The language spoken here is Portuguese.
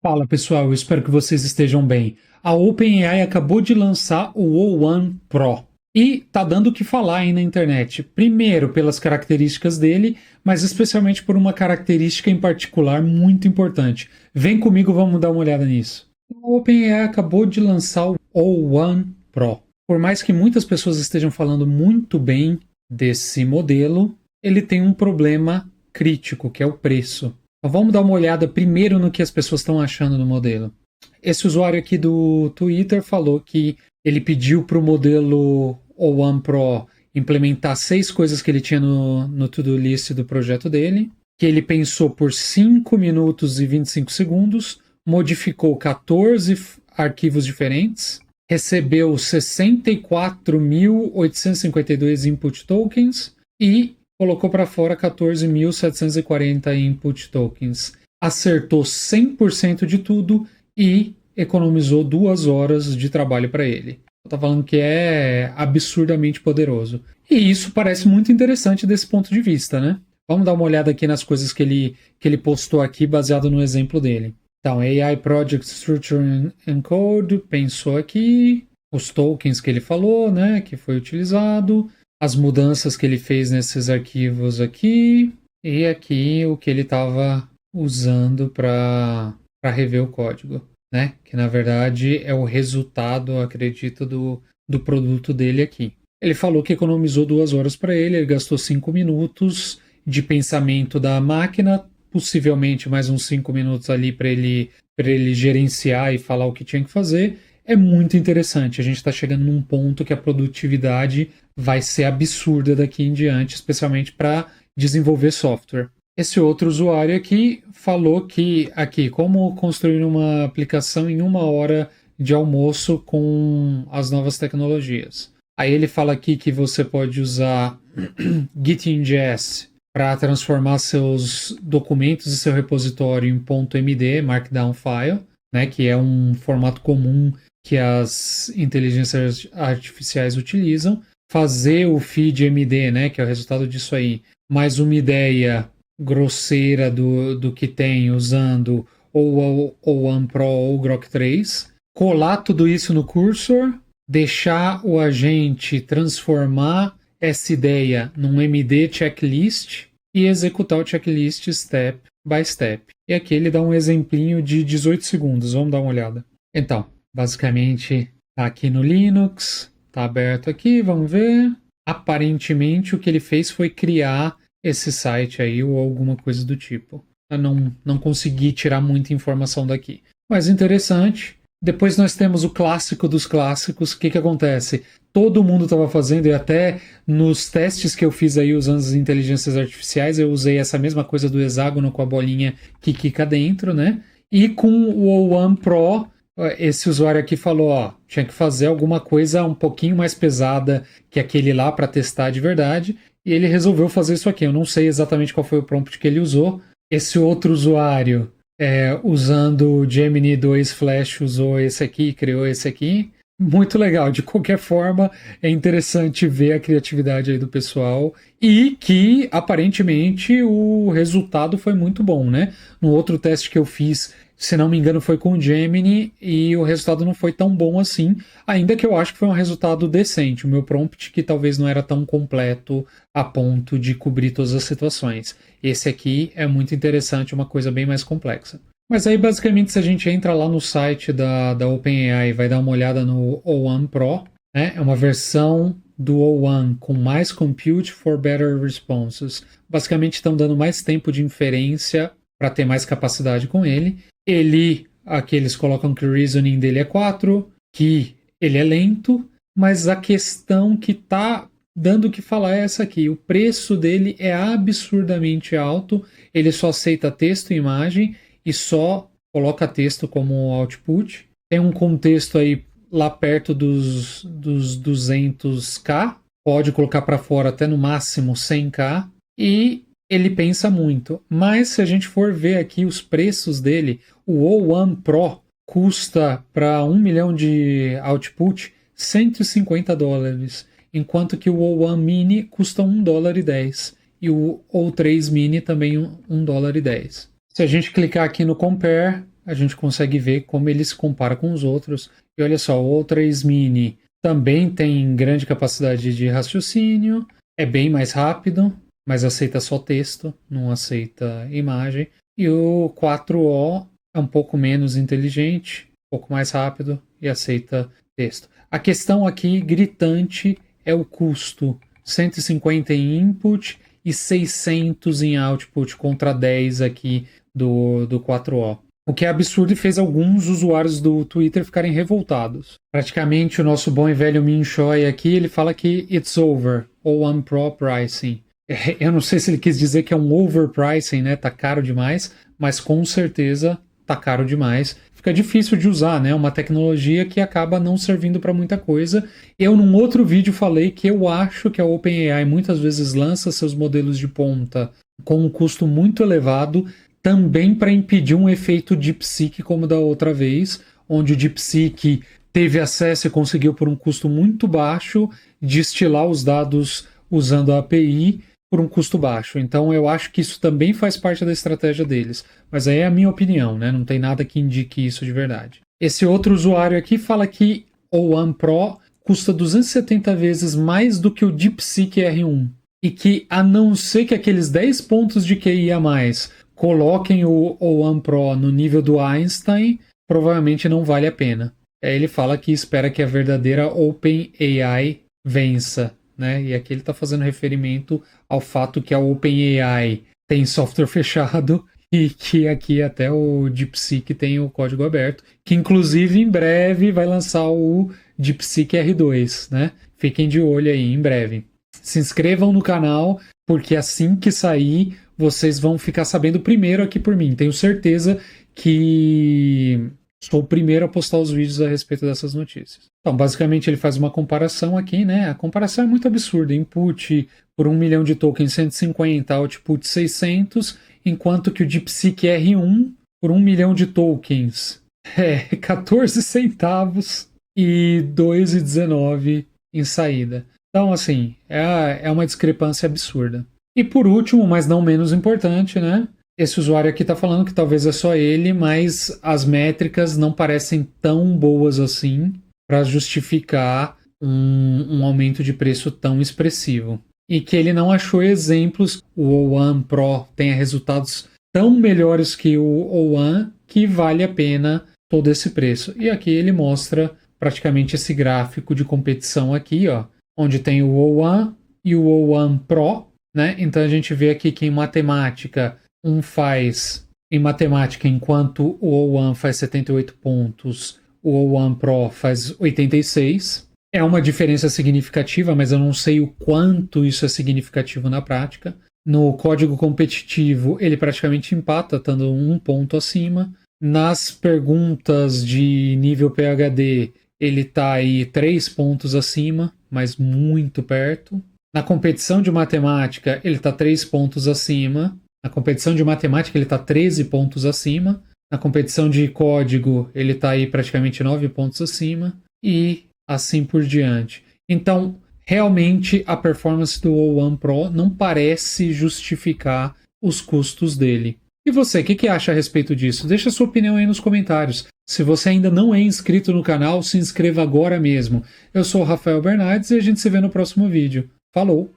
Fala pessoal, eu espero que vocês estejam bem. A OpenAI acabou de lançar o O1 Pro e tá dando o que falar aí na internet. Primeiro pelas características dele, mas especialmente por uma característica em particular muito importante. Vem comigo, vamos dar uma olhada nisso. A OpenAI acabou de lançar o O1 Pro. Por mais que muitas pessoas estejam falando muito bem desse modelo, ele tem um problema crítico, que é o preço. Então vamos dar uma olhada primeiro no que as pessoas estão achando do modelo. Esse usuário aqui do Twitter falou que ele pediu para o modelo O1 Pro implementar 6 coisas que ele tinha no to-do list do projeto dele, que ele pensou por 5 minutos e 25 segundos, modificou 14 arquivos diferentes, recebeu 64.852 input tokens e colocou para fora 14.740 input tokens. Acertou 100% de tudo e economizou 2 horas de trabalho para ele. Eu tô falando que é absurdamente poderoso. E isso parece muito interessante desse ponto de vista, né? Vamos dar uma olhada aqui nas coisas que ele postou aqui, baseado no exemplo dele. Então, AI Project Structure and Code, pensou aqui, os tokens que ele falou, né, que foi utilizado, as mudanças que ele fez nesses arquivos aqui, e aqui o que ele estava usando para rever o código, né? Que na verdade é o resultado, acredito, do produto dele aqui. Ele falou que economizou 2 horas para ele gastou 5 minutos de pensamento da máquina, possivelmente mais uns 5 minutos ali para ele gerenciar e falar o que tinha que fazer. É muito interessante. A gente está chegando num ponto que a produtividade vai ser absurda daqui em diante, especialmente para desenvolver software. Esse outro usuário aqui falou que, aqui, como construir uma aplicação em 1 hora de almoço com as novas tecnologias. Aí ele fala aqui que você pode usar Git.js para transformar seus documentos e seu repositório em .md, Markdown File, né, que é um formato comum que as inteligências artificiais utilizam, fazer o feed MD, né, que é o resultado disso aí, mais uma ideia grosseira do que tem usando ou o OnePro ou o Grok 3, colar tudo isso no cursor, deixar o agente transformar essa ideia num MD checklist e executar o checklist step by step. E aqui ele dá um exemplinho de 18 segundos, vamos dar uma olhada. Então, basicamente, tá aqui no Linux, tá aberto aqui, vamos ver. Aparentemente, o que ele fez foi criar esse site aí ou alguma coisa do tipo. Eu não consegui tirar muita informação daqui. Mas interessante. Depois nós temos o clássico dos clássicos. O que acontece? Todo mundo estava fazendo, e até nos testes que eu fiz aí usando as inteligências artificiais, eu usei essa mesma coisa do hexágono com a bolinha que quica dentro, né? E com o O1 Pro, esse usuário aqui falou, ó, tinha que fazer alguma coisa um pouquinho mais pesada que aquele lá para testar de verdade, e ele resolveu fazer isso aqui. Eu não sei exatamente qual foi o prompt que ele usou. Esse outro usuário, usando o Gemini 2 Flash, usou esse aqui, criou esse aqui. Muito legal. De qualquer forma, é interessante ver a criatividade aí do pessoal e que, aparentemente, o resultado foi muito bom, né? No outro teste que eu fiz, se não me engano, foi com o Gemini e o resultado não foi tão bom assim, ainda que eu acho que foi um resultado decente. O meu prompt que talvez não era tão completo a ponto de cobrir todas as situações. Esse aqui é muito interessante, uma coisa bem mais complexa. Mas aí, basicamente, se a gente entra lá no site da OpenAI e vai dar uma olhada no O1 Pro, né? É uma versão do O1 com mais compute for better responses. Basicamente, estão dando mais tempo de inferência para ter mais capacidade com ele. Aqui eles colocam que o reasoning dele é 4, que ele é lento, mas a questão que está dando o que falar é essa aqui. O preço dele é absurdamente alto, ele só aceita texto e imagem, e só coloca texto como output. Tem um contexto aí lá perto dos 200k, pode colocar para fora até no máximo 100k, e ele pensa muito. Mas se a gente for ver aqui os preços dele, o O1 Pro custa para 1 milhão de output $150, enquanto que o O1 Mini custa $1,10 e o O3 Mini também $1,10. Se a gente clicar aqui no Compare, a gente consegue ver como ele se compara com os outros. E olha só, o A3 Mini também tem grande capacidade de raciocínio, é bem mais rápido, mas aceita só texto, não aceita imagem. E o 4O é um pouco menos inteligente, um pouco mais rápido e aceita texto. A questão aqui gritante é o custo. 150 em input e 600 em output contra 10 aqui do 4O. O que é absurdo e fez alguns usuários do Twitter ficarem revoltados. Praticamente o nosso bom e velho Min Choi aqui, ele fala que it's over, ou one pro pricing. Eu não sei se ele quis dizer que é um overpricing, né? Tá caro demais, mas com certeza tá caro demais. Fica difícil de usar, né? Uma tecnologia que acaba não servindo para muita coisa. Eu, num outro vídeo, falei que eu acho que a OpenAI muitas vezes lança seus modelos de ponta com um custo muito elevado, também para impedir um efeito DeepSeek como da outra vez, onde o DeepSeek teve acesso e conseguiu por um custo muito baixo destilar os dados usando a API por um custo baixo. Então eu acho que isso também faz parte da estratégia deles. Mas aí é a minha opinião, né? Não tem nada que indique isso de verdade. Esse outro usuário aqui fala que o One Pro custa 270 vezes mais do que o DeepSeek R1. E que, a não ser que aqueles 10 pontos de QI a mais coloquem o One Pro no nível do Einstein, provavelmente não vale a pena. Aí ele fala que espera que a verdadeira OpenAI vença, né? E aqui ele está fazendo referimento ao fato que a OpenAI tem software fechado e que aqui até o DeepSeek tem o código aberto, que inclusive em breve vai lançar o DeepSeek R2, né? Fiquem de olho aí, em breve. Se inscrevam no canal, porque assim que sair, vocês vão ficar sabendo primeiro aqui por mim. Tenho certeza que sou o primeiro a postar os vídeos a respeito dessas notícias. Então, basicamente, ele faz uma comparação aqui, né? A comparação é muito absurda. Input por 1 milhão de tokens 150, output 600, enquanto que o DeepSeek R1 por 1 milhão de tokens é 14 centavos e 2,19 em saída. Então, assim, é uma discrepância absurda. E por último, mas não menos importante, né? Esse usuário aqui está falando que talvez é só ele, mas as métricas não parecem tão boas assim para justificar um aumento de preço tão expressivo. E que ele não achou exemplos que o O1 Pro tenha resultados tão melhores que o O1 que vale a pena todo esse preço. E aqui ele mostra praticamente esse gráfico de competição aqui, ó, onde tem o O1 e o O1 Pro, né? Então a gente vê aqui que em matemática um faz em matemática, enquanto o O1 faz 78 pontos, o O1 Pro faz 86. É uma diferença significativa, mas eu não sei o quanto isso é significativo na prática. No código competitivo, ele praticamente empata, estando um ponto acima. Nas perguntas de nível PhD, ele está aí 3 pontos acima, mas muito perto. Na competição de matemática, ele está 3 pontos acima. Na competição de matemática, ele está 13 pontos acima. Na competição de código, ele está aí praticamente 9 pontos acima. E assim por diante. Então, realmente, a performance do O1 Pro não parece justificar os custos dele. E você, o que acha a respeito disso? Deixa sua opinião aí nos comentários. Se você ainda não é inscrito no canal, se inscreva agora mesmo. Eu sou o Rafael Bernardes e a gente se vê no próximo vídeo. Falou!